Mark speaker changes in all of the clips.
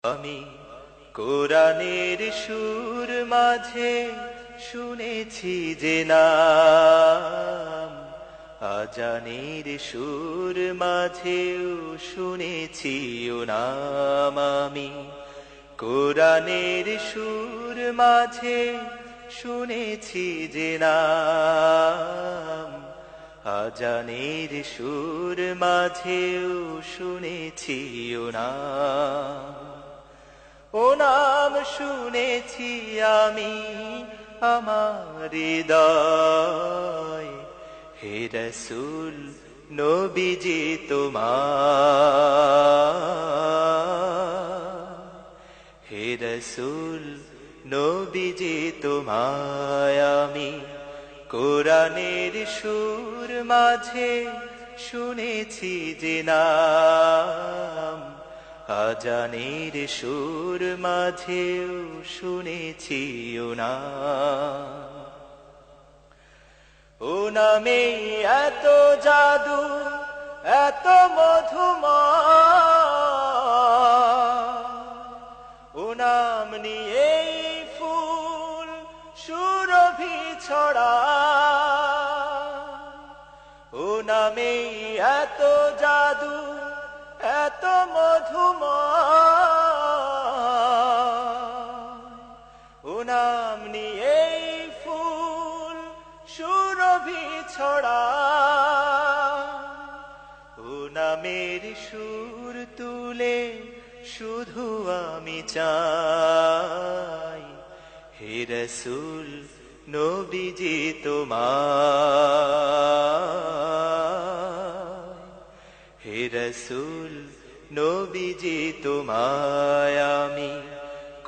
Speaker 1: আমি কোরআনের সুর মাঝে শুনেছি যে নাম, আজানের সুর মাঝেও শুনেছি ও নাম। আমি কোরআনের সুর মাঝে শুনেছি যে নাম, আজানের সুর মাঝেও শুনেছি ও নাম। ও নাম শুনেছি আমি আমার হৃদয়, হে রাসূল নবীজি তোমার, হে রাসূল নবীজি তোমায় আমি কোরআনের সুর মাঝে শুনেছি যে নাম, আজানের সুর মাঝেও শুনেছি ও নাম। ও নামে এত জাদু, এত মধুময়, ও নাম নিয়েই ফুল সুরভি ছড়ায়। ও নামে এত জাদু, এত মধুময়, ও নাম নিয়েই ফুল সুরভি ছড়ায়। ও নামের সুর তুলে শুধু আমি চাই, হে রাসূল নবীজি তোমায়, হে রাসূল নবীজি তোমায় আমি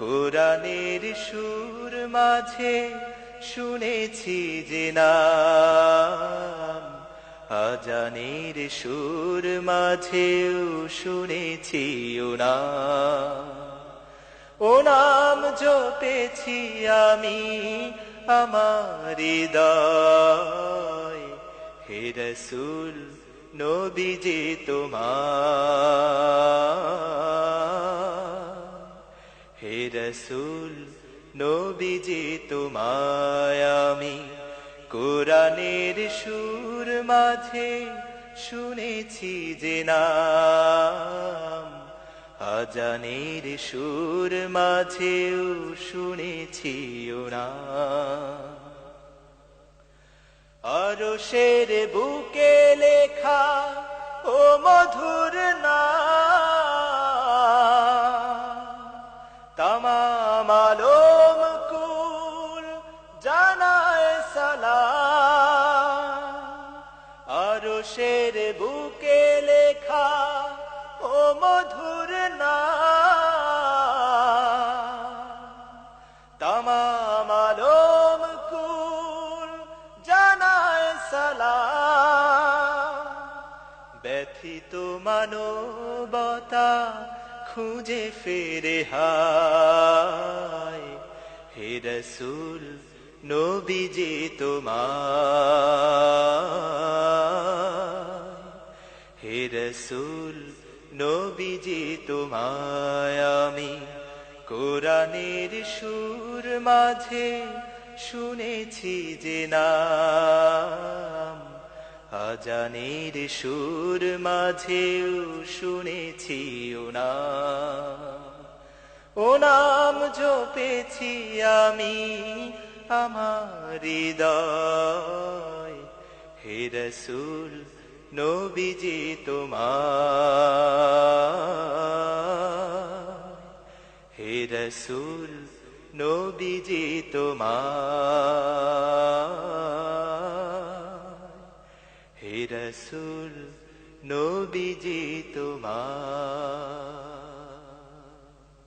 Speaker 1: কোরআনের সুর মাঝে শুনেছি যে নাম, আজানের সুর মাঝেও শুনেছি ও নাম। ও নাম জপেছি আমি আমার হৃদয়, হে রাসূল নবীজি তোমার, হে রাসূল নবীজি তোমায় আমি কোরআনের সুর মাঝে শুনেছি যে নাম, আজানের সুর মাঝেও শুনেছি ও নাম। আরশের বুকে লেখা ও মধুর নাম, তামাম আলম কুল জানায় সালাম। আরশের বুকে লেখা ও মধুর নাম, তামাম আলম কুল জানায় সালাম। ব্যথিত মানবতা খুঁজে ফেরে হায়, হে রাসূল নবীজি তোমায়, হে রাসূল নবীজি তোমায় আমি কোরআনের সুর মাঝে শুনেছি যে নাম, আজানের সুর মাঝেও শুনেছি ও নাম। ও নাম জপেছি আমি আমার হৃদয়, হে রাসূল নবীজি তোমার, হে রাসূল নবীজি তোমার, হে রাসূল নবীজি তোমার।